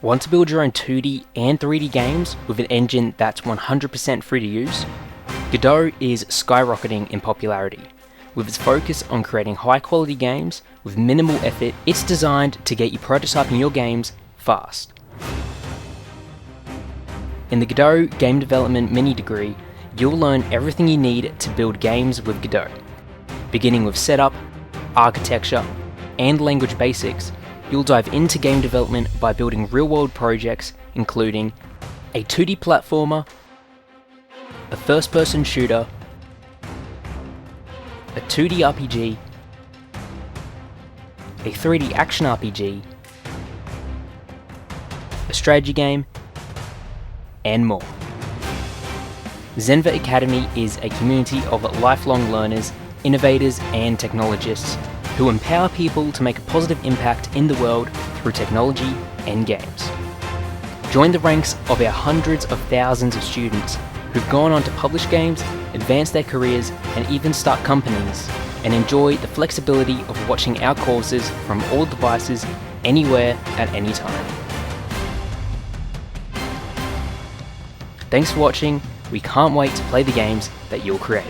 Want to build your own 2D and 3D games with an engine that's 100% free to use? Godot is skyrocketing in popularity. With its focus on creating high quality games with minimal effort, it's designed to get you prototyping your games fast. In the Godot Game Development Mini-Degree, you'll learn everything you need to build games with Godot. Beginning with setup, architecture, and language basics, you'll dive into game development by building real-world projects including a 2D platformer, a first-person shooter, a 2D RPG, a 3D action RPG, a strategy game, and more. Zenva Academy is a community of lifelong learners, innovators, and technologists who empower people to make a positive impact in the world through technology and games. Join the ranks of our hundreds of thousands of students who've gone on to publish games, advance their careers, and even start companies, and enjoy the flexibility of watching our courses from all devices, anywhere, at any time. Thanks for watching. We can't wait to play the games that you'll create.